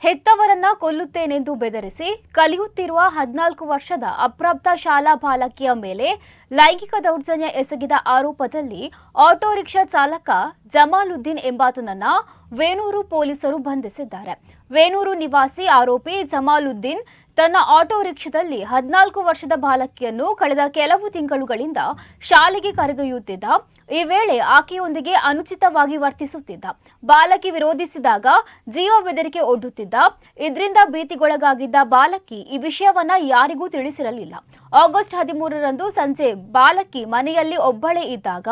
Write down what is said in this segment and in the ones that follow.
ಹೆತ್ತವರನ್ನ ಕೊಲ್ಲುತ್ತೇನೆಂದು ಬೆದರಿಸಿ ಕಲಿಯುತ್ತಿರುವ 14 ವರ್ಷದ ಅಪ್ರಾಪ್ತ ಶಾಲಾ ಬಾಲಕಿಯ ಮೇಲೆ ಲೈಂಗಿಕ ದೌರ್ಜನ್ಯ ಎಸಗಿದ ಆರೋಪದಲ್ಲಿ ಆಟೋ ರಿಕ್ಷಾ ಚಾಲಕ ಜಮಾಲುದ್ದೀನ್ ಎಂಬಾತನನ್ನ ವೇಣೂರು ಪೊಲೀಸರು ಬಂಧಿಸಿದ್ದಾರೆ. ವೇಣೂರು ನಿವಾಸಿ ಆರೋಪಿ ಜಮಾಲುದ್ದೀನ್ ತನ್ನ ಆಟೋ ರಿಕ್ಷಾದಲ್ಲಿ 14 ವರ್ಷದ ಬಾಲಕಿಯನ್ನು ಕಳೆದ ಕೆಲವು ತಿಂಗಳುಗಳಿಂದ ಶಾಲೆಗೆ ಕರೆದೊಯ್ಯುತ್ತಿದ್ದ. ಈ ವೇಳೆ ಆಕೆಯೊಂದಿಗೆ ಅನುಚಿತವಾಗಿ ವರ್ತಿಸುತ್ತಿದ್ದ. ಬಾಲಕಿ ವಿರೋಧಿಸಿದಾಗ ಜೀವ ಬೆದರಿಕೆ ಒಡ್ಡುತ್ತಿದ್ದ. ಇದರಿಂದ ಭೀತಿಗೊಳಗಾಗಿದ್ದ ಬಾಲಕಿ ಈ ವಿಷಯವನ್ನ ಯಾರಿಗೂ ತಿಳಿಸಿರಲಿಲ್ಲ. ಆಗಸ್ಟ್ 13ರಂದು ಸಂಜೆ ಬಾಲಕಿ ಮನೆಯಲ್ಲಿ ಒಬ್ಬಳೇ ಇದ್ದಾಗ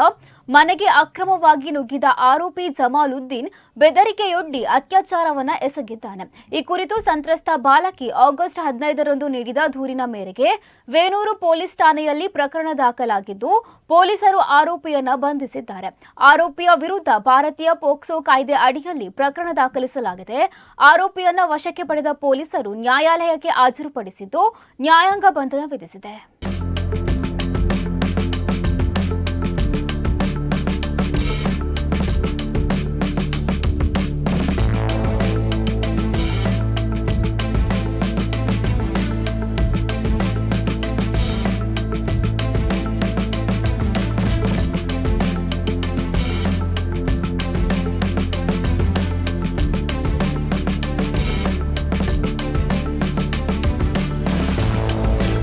ಮನೆಗೆ ಅಕ್ರಮವಾಗಿ ನುಗ್ಗಿದ ಆರೋಪಿ ಜಮಾಲುದ್ದೀನ್ ಬೆದರಿಕೆಯೊಡ್ಡಿ ಅತ್ಯಾಚಾರವನ್ನ ಎಸಗಿದ್ದಾನೆ. ಈ ಕುರಿತು ಸಂತ್ರಸ್ತ ಬಾಲಕಿ ಆಗಸ್ಟ್ 15ರಂದು ನೀಡಿದ ದೂರಿನ ಮೇರೆಗೆ ವೇಣೂರು ಪೊಲೀಸ್ ಠಾಣೆಯಲ್ಲಿ ಪ್ರಕರಣ ದಾಖಲಾಗಿದ್ದು ಪೊಲೀಸರು ಆರೋಪಿಯನ್ನ ಬಂಧಿಸಿದ್ದಾರೆ. ಆರೋಪಿಯ ವಿರುದ್ಧ ಭಾರತೀಯ ಪೋಕ್ಸೋ ಕಾಯ್ದೆ ಅಡಿಯಲ್ಲಿ ಪ್ರಕರಣ ದಾಖಲಿಸಲಾಗಿದೆ. ಆರೋಪಿಯನ್ನ ವಶಕ್ಕೆ ಪಡೆದ ಪೊಲೀಸರು ನ್ಯಾಯಾಲಯಕ್ಕೆ ಹಾಜರುಪಡಿಸಿದ್ದು ನ್ಯಾಯಾಂಗ ಬಂಧನ ವಿಧಿಸಿದೆ.